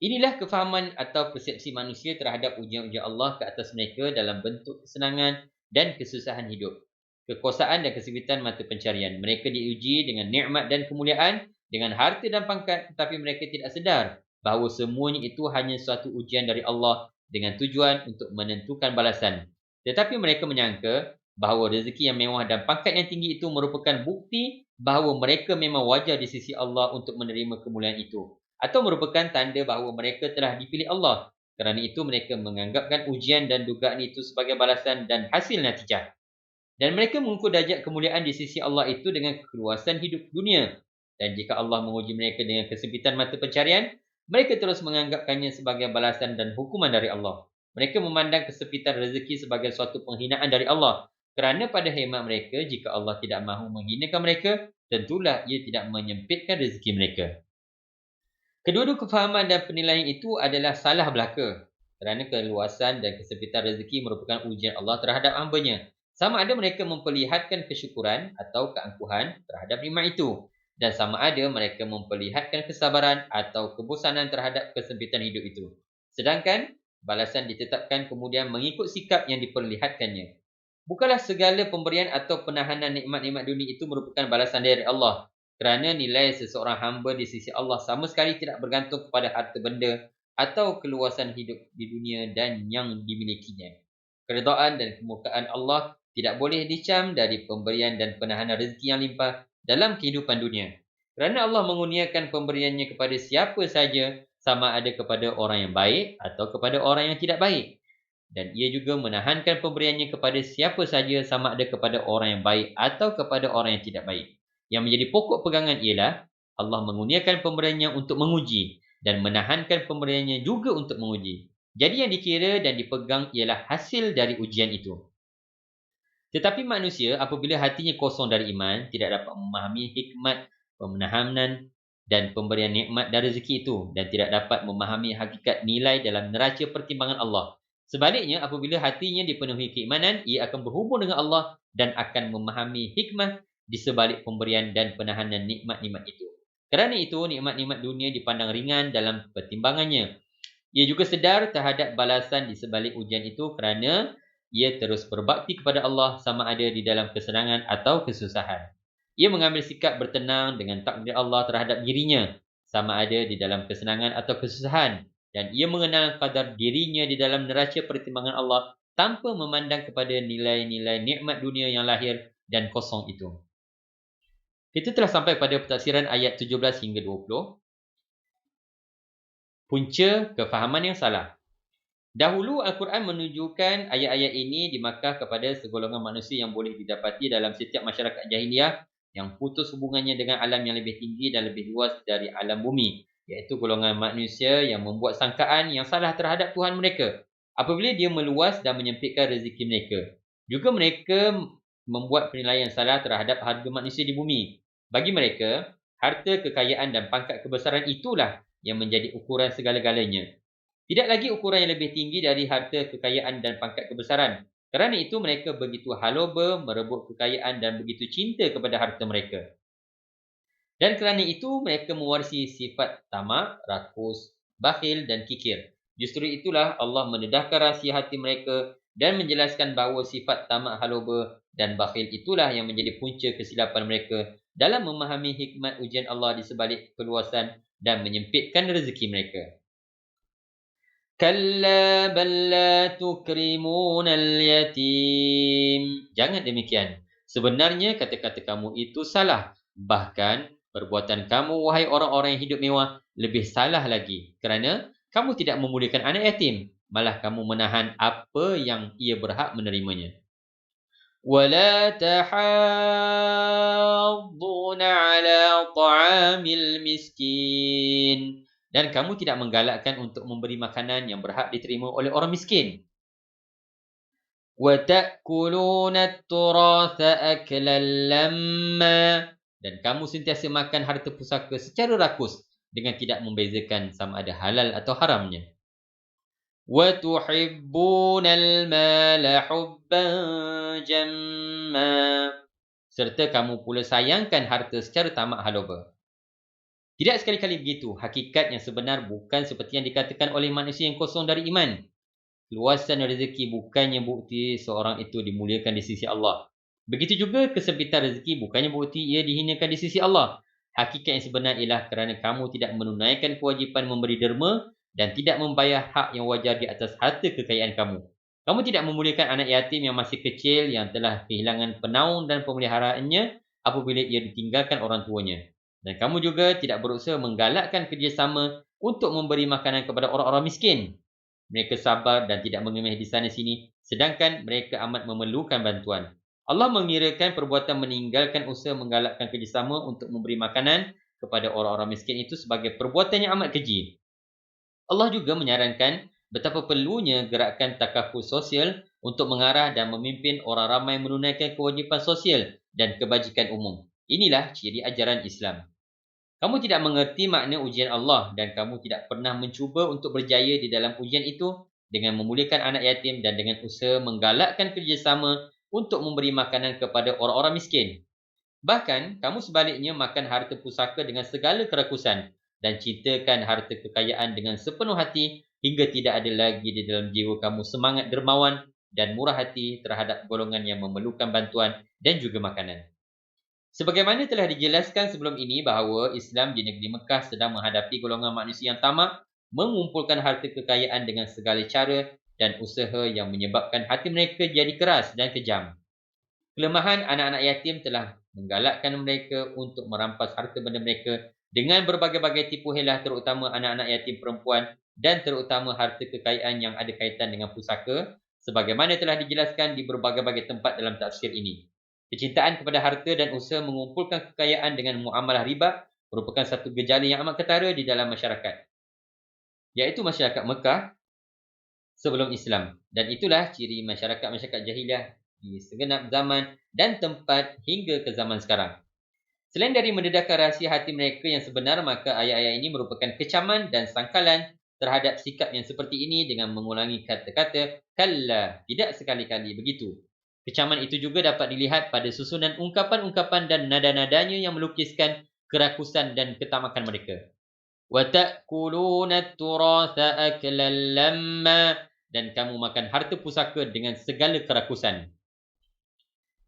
Inilah kefahaman atau persepsi manusia terhadap ujian-ujian Allah ke atas mereka dalam bentuk kesenangan dan kesusahan hidup, kekuasaan dan kesempitan mata pencarian. Mereka diuji dengan nikmat dan kemuliaan, dengan harta dan pangkat, tetapi mereka tidak sedar bahawa semuanya itu hanya suatu ujian dari Allah dengan tujuan untuk menentukan balasan. Tetapi mereka menyangka bahawa rezeki yang mewah dan pangkat yang tinggi itu merupakan bukti bahawa mereka memang wajar di sisi Allah untuk menerima kemuliaan itu, atau merupakan tanda bahawa mereka telah dipilih Allah. Kerana itu mereka menganggapkan ujian dan dugaan itu sebagai balasan dan hasil natijah. Dan mereka mengukur darjat kemuliaan di sisi Allah itu dengan keluasan hidup dunia. Dan jika Allah menguji mereka dengan kesempitan mata pencarian, mereka terus menganggapkannya sebagai balasan dan hukuman dari Allah. Mereka memandang kesempitan rezeki sebagai suatu penghinaan dari Allah. Kerana pada hemat mereka, jika Allah tidak mahu menghinakan mereka, tentulah ia tidak menyempitkan rezeki mereka. Kedua-dua kefahaman dan penilaian itu adalah salah belaka. Kerana keluasan dan kesempitan rezeki merupakan ujian Allah terhadap hamba-Nya. Sama ada mereka memperlihatkan kesyukuran atau keangkuhan terhadap nikmat itu. Dan sama ada mereka memperlihatkan kesabaran atau kebosanan terhadap kesempitan hidup itu. Sedangkan balasan ditetapkan kemudian mengikut sikap yang diperlihatkannya. Bukanlah segala pemberian atau penahanan nikmat-nikmat dunia itu merupakan balasan dari Allah. Kerana nilai seseorang hamba di sisi Allah sama sekali tidak bergantung kepada harta benda atau keluasan hidup di dunia dan yang dimilikinya. Keredaan dan kemurkaan Allah tidak boleh dicam dari pemberian dan penahanan rezeki yang limpah dalam kehidupan dunia. Kerana Allah mengurniakan pemberiannya kepada siapa saja, sama ada kepada orang yang baik atau kepada orang yang tidak baik. Dan ia juga menahankan pemberiannya kepada siapa saja, sama ada kepada orang yang baik atau kepada orang yang tidak baik. Yang menjadi pokok pegangan ialah Allah mengurniakan pemberiannya untuk menguji dan menahankan pemberiannya juga untuk menguji. Jadi yang dikira dan dipegang ialah hasil dari ujian itu. Tetapi manusia apabila hatinya kosong dari iman, tidak dapat memahami hikmat pemenahanan dan pemberian nikmat dan rezeki itu, dan tidak dapat memahami hakikat nilai dalam neraca pertimbangan Allah. Sebaliknya, apabila hatinya dipenuhi keimanan, ia akan berhubung dengan Allah dan akan memahami hikmah di sebalik pemberian dan penahanan nikmat-nikmat itu. Kerana itu, nikmat-nikmat dunia dipandang ringan dalam pertimbangannya. Ia juga sedar terhadap balasan di sebalik ujian itu kerana ia terus berbakti kepada Allah sama ada di dalam kesenangan atau kesusahan. Ia mengambil sikap bertenang dengan takdir Allah terhadap dirinya sama ada di dalam kesenangan atau kesusahan, dan ia mengenal kadar dirinya di dalam neraca pertimbangan Allah tanpa memandang kepada nilai-nilai nikmat dunia yang lahir dan kosong itu. Kita telah sampai pada pentafsiran ayat 17 hingga 20. punca kefahaman yang salah. Dahulu Al-Quran menunjukkan ayat-ayat ini di Makkah kepada segolongan manusia yang boleh didapati dalam setiap masyarakat jahiliah yang putus hubungannya dengan alam yang lebih tinggi dan lebih luas dari alam bumi, iaitu golongan manusia yang membuat sangkaan yang salah terhadap Tuhan mereka apabila dia meluas dan menyempitkan rezeki mereka. Juga mereka membuat penilaian salah terhadap harga manusia di bumi. Bagi mereka, harta, kekayaan dan pangkat kebesaran itulah yang menjadi ukuran segala-galanya. Tidak lagi ukuran yang lebih tinggi dari harta, kekayaan dan pangkat kebesaran. Kerana itu mereka begitu haloba merebut kekayaan dan begitu cinta kepada harta mereka. Dan kerana itu mereka mewarisi sifat tamak, rakus, bakhil dan kikir. Justru itulah Allah mendedahkan rahsia hati mereka dan menjelaskan bahawa sifat tamak, haloba dan bakhil itulah yang menjadi punca kesilapan mereka dalam memahami hikmat ujian Allah di sebalik keluasan dan menyempitkan rezeki mereka. Kalla bal la tukrimunal yatim. Jangan demikian. Sebenarnya kata-kata kamu itu salah. Bahkan perbuatan kamu wahai orang-orang yang hidup mewah lebih salah lagi. Kerana kamu tidak memuliakan anak yatim, malah kamu menahan apa yang ia berhak menerimanya. Wala tahadduna ala ta'amil miskin. Dan kamu tidak menggalakkan untuk memberi makanan yang berhak diterima oleh orang miskin. Wa ta'kuluna at-turatha aklan lamma. Dan kamu sentiasa makan harta pusaka secara rakus dengan tidak membezakan sama ada halal atau haramnya. Wa tuhibbuna al-mala hubban jamma. Serta kamu pula sayangkan harta secara tamak haloba. Tidak sekali-kali begitu. Hakikat yang sebenar bukan seperti yang dikatakan oleh manusia yang kosong dari iman. Luasan rezeki bukannya bukti seorang itu dimuliakan di sisi Allah. Begitu juga kesempitan rezeki bukannya bukti ia dihinakan di sisi Allah. Hakikat yang sebenar ialah kerana kamu tidak menunaikan kewajipan memberi derma dan tidak membayar hak yang wajar di atas harta kekayaan kamu. Kamu tidak memuliakan anak yatim yang masih kecil yang telah kehilangan penaung dan pemeliharaannya apabila ia ditinggalkan orang tuanya. Dan kamu juga tidak berusaha menggalakkan kerjasama untuk memberi makanan kepada orang-orang miskin. Mereka sabar dan tidak mengemeh di sana sini, sedangkan mereka amat memerlukan bantuan. Allah mengirakan perbuatan meninggalkan usaha menggalakkan kerjasama untuk memberi makanan kepada orang-orang miskin itu sebagai perbuatan yang amat keji. Allah juga menyarankan betapa perlunya gerakan takaful sosial untuk mengarah dan memimpin orang ramai menunaikan kewajipan sosial dan kebajikan umum. Inilah ciri ajaran Islam. Kamu tidak mengerti makna ujian Allah dan kamu tidak pernah mencuba untuk berjaya di dalam ujian itu dengan memuliakan anak yatim dan dengan usaha menggalakkan kerjasama untuk memberi makanan kepada orang-orang miskin. Bahkan, kamu sebaliknya makan harta pusaka dengan segala kerakusan dan cintakan harta kekayaan dengan sepenuh hati hingga tidak ada lagi di dalam jiwa kamu semangat dermawan dan murah hati terhadap golongan yang memerlukan bantuan dan juga makanan. Sebagaimana telah dijelaskan sebelum ini bahawa Islam di negeri Mekah sedang menghadapi golongan manusia yang tamak, mengumpulkan harta kekayaan dengan segala cara dan usaha yang menyebabkan hati mereka jadi keras dan kejam. Kelemahan anak-anak yatim telah menggalakkan mereka untuk merampas harta benda mereka dengan berbagai-bagai tipu helah terutama anak-anak yatim perempuan dan terutama harta kekayaan yang ada kaitan dengan pusaka sebagaimana telah dijelaskan di berbagai-bagai tempat dalam tafsir ini. Kecintaan kepada harta dan usaha mengumpulkan kekayaan dengan muamalah riba merupakan satu gejala yang amat ketara di dalam masyarakat, iaitu masyarakat Mekah sebelum Islam. Dan itulah ciri masyarakat-masyarakat jahiliah di segenap zaman dan tempat hingga ke zaman sekarang. Selain dari mendedahkan rahsia hati mereka yang sebenar, maka ayat-ayat ini merupakan kecaman dan sangkalan terhadap sikap yang seperti ini dengan mengulangi kata-kata kalla, tidak sekali-kali begitu. Kecaman itu juga dapat dilihat pada susunan ungkapan-ungkapan dan nada-nadanya yang melukiskan kerakusan dan ketamakan mereka. Wa ta'kuluna at-turatha aklan lamma, dan kamu makan harta pusaka dengan segala kerakusan.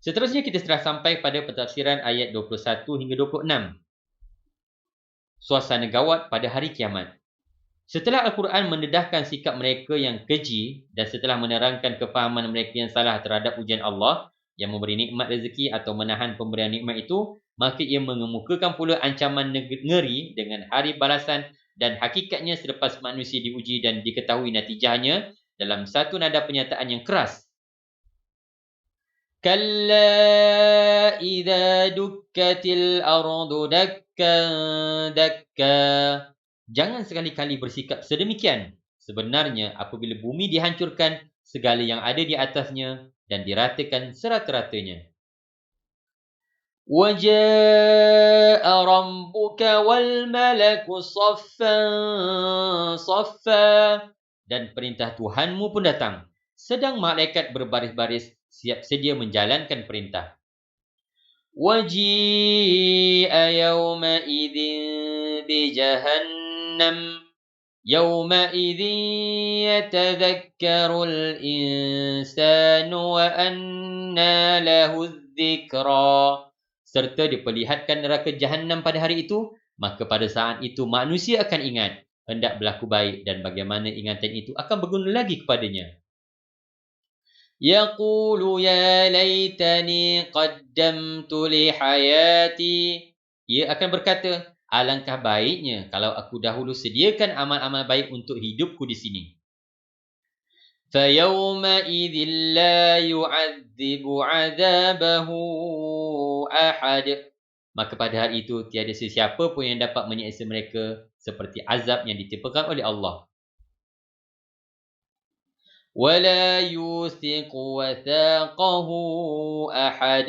Seterusnya kita telah sampai pada pentafsiran ayat 21 hingga 26. Suasana gawat pada hari kiamat. Setelah Al-Quran mendedahkan sikap mereka yang keji dan setelah menerangkan kefahaman mereka yang salah terhadap ujian Allah yang memberi nikmat rezeki atau menahan pemberian nikmat itu, maka ia mengemukakan pula ancaman ngeri dengan hari balasan dan hakikatnya selepas manusia diuji dan diketahui natijahnya dalam satu nada pernyataan yang keras. Kalla idza dukkatil ardu dakkan dakka. Jangan sekali-kali bersikap sedemikian. Sebenarnya apabila bumi dihancurkan, segala yang ada di atasnya dan diratakan serata-ratanya. وَجَاءَ رَبُّكَ وَالْمَلَكُ صَفًّا صَفًّا. Dan perintah Tuhanmu pun datang, sedang malaikat berbaris-baris siap sedia menjalankan perintah. وَجِيءَ يَوْمَئِذٍ بِجَهَنَّمَ يَوْمَئِذٍ يَتَذَكَّرُ الْإِنسَانُ وَأَنَّى لَهُ الذِّكْرَى. Serta diperlihatkan neraka Jahannam pada hari itu, maka pada saat itu manusia akan ingat hendak berlaku baik dan bagaimana ingatan itu akan berguna lagi kepadanya. Yaqulu ya laitani qaddamtu li hayati. Ia akan berkata, alangkah baiknya kalau aku dahulu sediakan amal-amal baik untuk hidupku di sini. فَيَوْمَئِذٍ لَا يُعَذِّبُ عَذَابَهُ أَحَدٌ. Maka pada hari itu tiada sesiapa pun yang dapat menyiksa mereka seperti azab yang ditimpakan oleh Allah. وَلَا يُوثِقُ وَثَاقَهُ أَحَدٌ.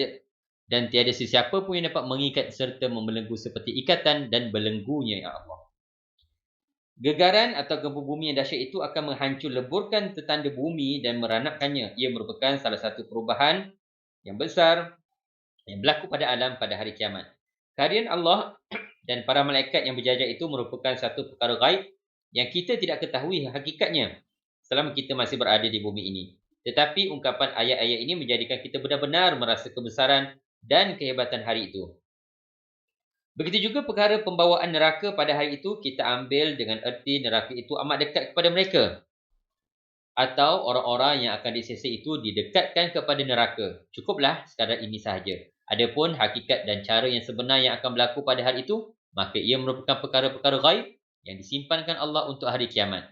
Dan tiada sesiapa pun yang dapat mengikat serta membelenggu seperti ikatan dan belenggunya ya Allah. Gegaran atau gempa bumi yang dahsyat itu akan menghancur leburkan tetanda bumi dan meranapkannya. Ia merupakan salah satu perubahan yang besar yang berlaku pada alam pada hari kiamat. Kehadiran Allah dan para malaikat yang berjajar itu merupakan satu perkara gaib yang kita tidak ketahui hakikatnya selama kita masih berada di bumi ini. Tetapi ungkapan ayat-ayat ini menjadikan kita benar-benar merasa kebesaran dan kehebatan hari itu. Begitu juga perkara pembawaan neraka pada hari itu kita ambil dengan erti neraka itu amat dekat kepada mereka. Atau orang-orang yang akan disiksa itu didekatkan kepada neraka. Cukuplah sekadar ini sahaja. Adapun hakikat dan cara yang sebenar yang akan berlaku pada hari itu, maka ia merupakan perkara-perkara gaib yang disimpankan Allah untuk hari kiamat.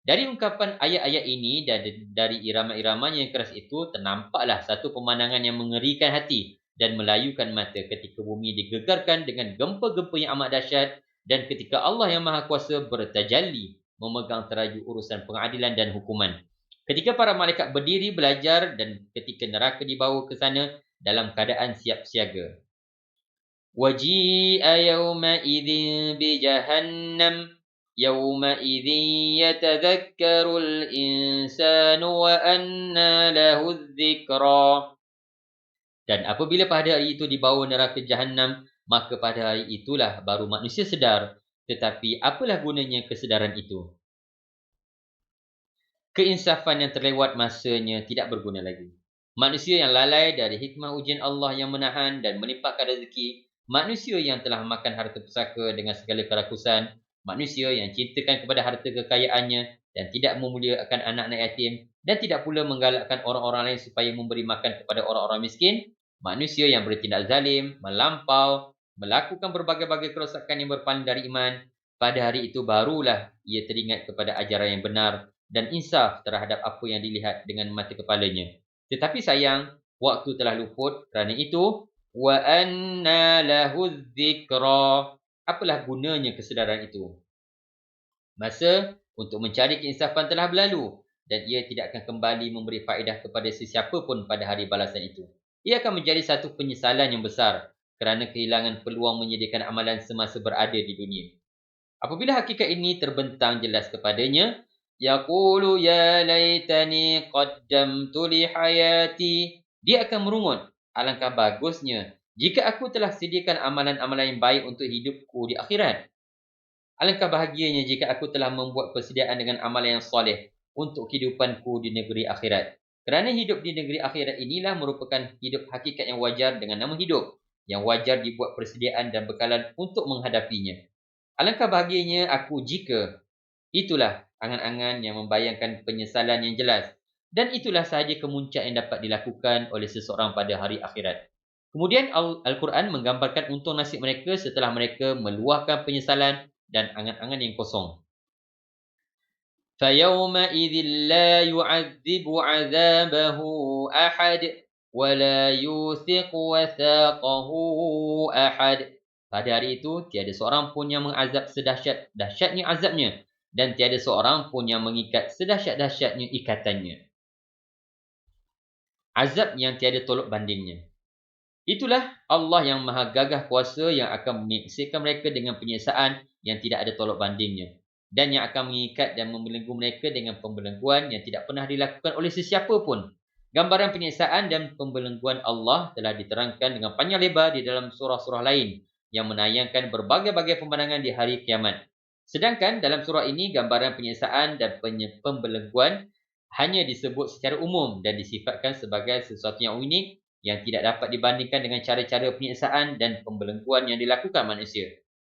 Dari ungkapan ayat-ayat ini dan dari irama-iramanya yang keras itu, ternampaklah satu pemandangan yang mengerikan hati dan melayukan mata ketika bumi digegarkan dengan gempa-gempa yang amat dahsyat dan ketika Allah yang Maha Kuasa bertajalli memegang teraju urusan pengadilan dan hukuman. Ketika para malaikat berdiri belajar dan ketika neraka dibawa ke sana dalam keadaan siap siaga. Waji'a yawma'idhin bijahannam yawma'idhin yatadhakkarul insanu wa anna lahu dzikra. Dan apabila pada hari itu dibawa neraka Jahannam, maka pada hari itulah baru manusia sedar. Tetapi apalah gunanya kesedaran itu? Keinsafan yang terlewat masanya tidak berguna lagi. Manusia yang lalai dari hikmah ujian Allah yang menahan dan menimpakan rezeki, manusia yang telah makan harta pusaka dengan segala kerakusan, manusia yang cintakan kepada harta kekayaannya dan tidak memuliakan anak-anak yatim dan tidak pula menggalakkan orang-orang lain supaya memberi makan kepada orang-orang miskin, manusia yang bertindak zalim, melampau, melakukan berbagai-bagai kerosakan yang berpaling dari iman, pada hari itu barulah ia teringat kepada ajaran yang benar dan insaf terhadap apa yang dilihat dengan mata kepalanya. Tetapi sayang, waktu telah luput, kerana itu, wa anna lahu dzikra. Apalah gunanya kesedaran itu? Masa untuk mencari keinsafan telah berlalu dan ia tidak akan kembali memberi faedah kepada sesiapa pun pada hari balasan itu. Ia akan menjadi satu penyesalan yang besar kerana kehilangan peluang menyediakan amalan semasa berada di dunia. Apabila hakikat ini terbentang jelas kepadanya, yaqulu ya laitani qaddamtu li hayati. Dia akan merungut, alangkah bagusnya jika aku telah sediakan amalan-amalan yang baik untuk hidupku di akhirat. Alangkah bahagianya jika aku telah membuat persediaan dengan amalan yang soleh untuk kehidupanku di negeri akhirat. Kerana hidup di negeri akhirat inilah merupakan hidup hakikat yang wajar dengan nama hidup, yang wajar dibuat persediaan dan bekalan untuk menghadapinya. Alangkah bahagianya aku jika itulah angan-angan yang membayangkan penyesalan yang jelas dan itulah sahaja kemuncak yang dapat dilakukan oleh seseorang pada hari akhirat. Kemudian Al-Quran menggambarkan untung nasib mereka setelah mereka meluahkan penyesalan dan angan-angan yang kosong. فَيَوْمَئِذٍ لَا يُعَذِّبُ عَذَابَهُ أَحَدٌ وَلَا يُوثِقُ وَثَاقَهُ أَحَدٌ. Pada hari itu, tiada seorang pun yang mengazab sedahsyat-dahsyatnya azabnya, dan tiada seorang pun yang mengikat sedahsyat-dahsyatnya ikatannya. Azab yang tiada tolak bandingnya. Itulah Allah yang maha gagah kuasa yang akan menyiksakan mereka dengan penyiksaan yang tidak ada tolak bandingnya, dan yang akan mengikat dan membelenggu mereka dengan pembelengguan yang tidak pernah dilakukan oleh sesiapa pun. Gambaran penyiksaan dan pembelengguan Allah telah diterangkan dengan panjang lebar di dalam surah-surah lain yang menayangkan berbagai-bagai pemandangan di hari kiamat. Sedangkan dalam surah ini, gambaran penyiksaan dan pembelengguan hanya disebut secara umum dan disifatkan sebagai sesuatu yang unik yang tidak dapat dibandingkan dengan cara-cara penyiksaan dan pembelengguan yang dilakukan manusia.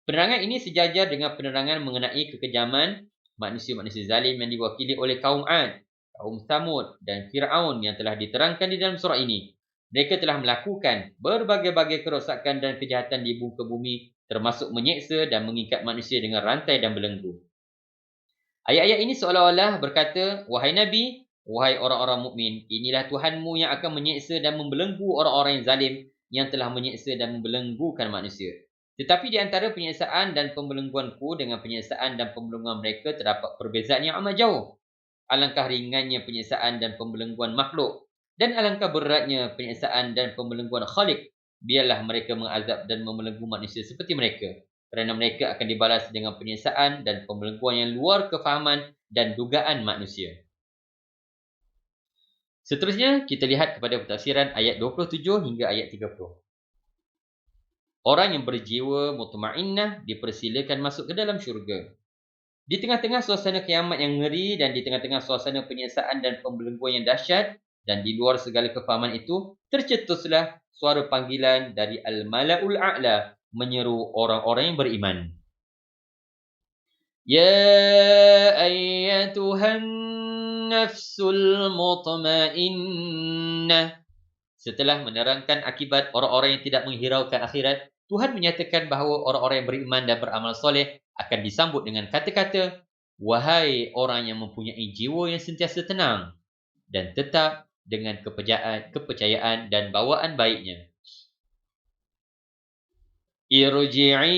Penerangan ini sejajar dengan penerangan mengenai kekejaman manusia-manusia zalim yang diwakili oleh kaum Ad, kaum Thamud dan Fir'aun yang telah diterangkan di dalam surah ini. Mereka telah melakukan berbagai-bagai kerosakan dan kejahatan di muka bumi, termasuk menyeksa dan mengikat manusia dengan rantai dan belenggu. Ayat-ayat ini seolah-olah berkata, "Wahai Nabi, wahai orang-orang mukmin, inilah Tuhanmu yang akan menyeksa dan membelenggu orang-orang yang zalim yang telah menyeksa dan membelenggukan manusia. Tetapi di antara penyiksaan dan pembelengguanku dengan penyiksaan dan pembelengguan mereka terdapat perbezaan yang amat jauh. Alangkah ringannya penyiksaan dan pembelengguan makhluk, dan alangkah beratnya penyiksaan dan pembelengguan Khalik. Biarlah mereka mengazab dan membelenggu manusia seperti mereka, kerana mereka akan dibalas dengan penyiksaan dan pembelengguan yang luar kefahaman dan dugaan manusia." Seterusnya, kita lihat kepada pentafsiran ayat 27 hingga ayat 30. Orang yang berjiwa mutmainnah dipersilakan masuk ke dalam syurga. Di tengah-tengah suasana kiamat yang ngeri dan di tengah-tengah suasana penyiksaan dan pembelengguan yang dahsyat dan di luar segala kefahaman itu, tercetuslah suara panggilan dari Al-Mala'ul A'la menyeru orang-orang yang beriman. Ya ayyatuhan nafsul mutmainnah. Setelah menerangkan akibat orang-orang yang tidak menghiraukan akhirat, Tuhan menyatakan bahawa orang-orang yang beriman dan beramal soleh akan disambut dengan kata-kata, "Wahai orang yang mempunyai jiwa yang sentiasa tenang dan tetap dengan kepercayaan dan bawaan baiknya. Irji'i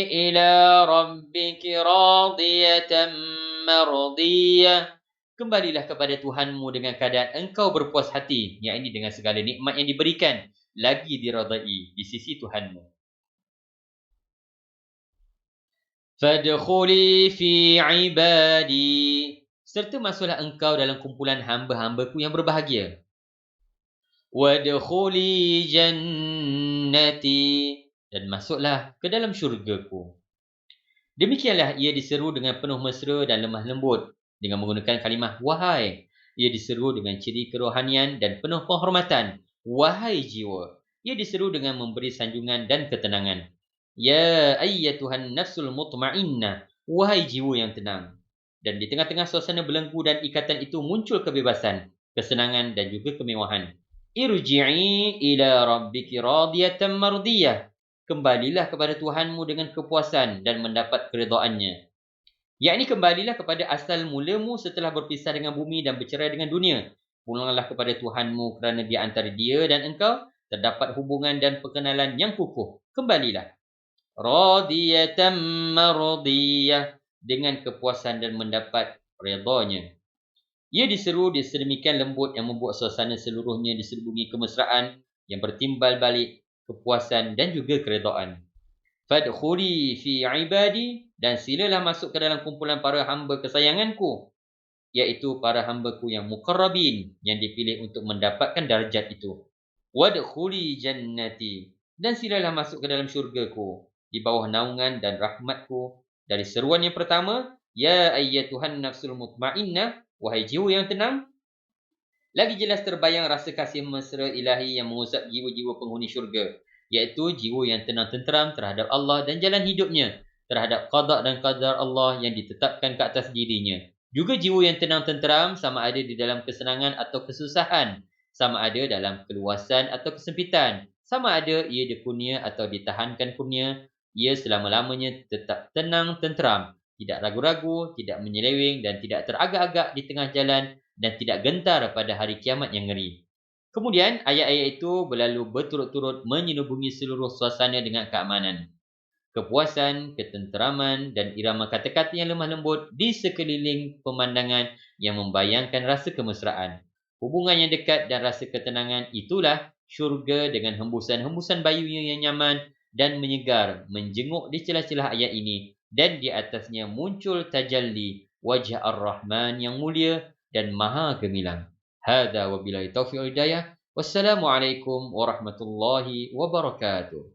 ila rabbiki radiyatan mardiyah." Kembalilah kepada Tuhanmu dengan keadaan engkau berpuas hati, yakni dengan segala nikmat yang diberikan, lagi diradai di sisi Tuhanmu. Fadkhuli fi ibadi. Serta masuklah engkau dalam kumpulan hamba-hambaku yang berbahagia. Wadkhuli jannati. Dan masuklah ke dalam syurgaku. Demikianlah ia diseru dengan penuh mesra dan lemah lembut dengan menggunakan kalimah wahai. Ia diseru dengan ciri kerohanian dan penuh penghormatan, wahai jiwa. Ia diseru dengan memberi sanjungan dan ketenangan. Ya ayyatuhan nafsul mutmainnah, wahai jiwa yang tenang. Dan di tengah-tengah suasana belenggu dan ikatan itu muncul kebebasan, kesenangan dan juga kemewahan. Irji'i ila rabbiki radiyatan mardiyah. Kembalilah kepada Tuhanmu dengan kepuasan dan mendapat keredaannya. Yakni kembalilah kepada asal mulamu setelah berpisah dengan bumi dan bercerai dengan dunia. Pulanglah kepada Tuhanmu kerana di antara dia dan engkau terdapat hubungan dan perkenalan yang kukuh. Kembalilah. Radiyatan mardiyah, dengan kepuasan dan mendapat redanya. Ia diseru sedemikian lembut yang membuat suasana seluruhnya diserubungi kemesraan yang bertimbal balik kepuasan dan juga keredaan. Fadkhuli fi ibadi, dan silalah masuk ke dalam kumpulan para hamba kesayanganku, iaitu para hambaku yang muqarrabin, yang dipilih untuk mendapatkan darjat itu. Wadkhuli jannati, dan silalah masuk ke dalam syurgaku di bawah naungan dan rahmatku. Dari seruan yang pertama, ya ayyatuhan nafsul mutmainnah, wahai jiwa yang tenang, lagi jelas terbayang rasa kasih mesra ilahi yang mengusap jiwa-jiwa penghuni syurga, iaitu jiwa yang tenang tenteram terhadap Allah dan jalan hidupnya, terhadap qada dan qadar Allah yang ditetapkan ke atas dirinya. Juga jiwa yang tenang tenteram sama ada di dalam kesenangan atau kesusahan, sama ada dalam keluasan atau kesempitan, sama ada ia dikurnia atau ditahankan kurnia, Ia selama-lamanya tetap tenang tenteram, tidak ragu-ragu, tidak menyeleweng dan tidak teragak-agak di tengah jalan dan tidak gentar pada hari kiamat yang ngeri. Kemudian ayat-ayat itu berlalu berturut-turut menyelubungi seluruh suasana dengan keamanan, kepuasan, ketenteraman dan irama kata-kata yang lemah lembut di sekeliling pemandangan yang membayangkan rasa kemesraan. Hubungan yang dekat dan rasa ketenangan itulah syurga dengan hembusan-hembusan bayunya yang nyaman dan menyegar menjenguk di celah-celah ayat ini dan di atasnya muncul tajalli wajah Ar-Rahman yang mulia dan maha gemilang. Hada wabillahi taufiq wal hidayah. Wassalamualaikum warahmatullahi wabarakatuh.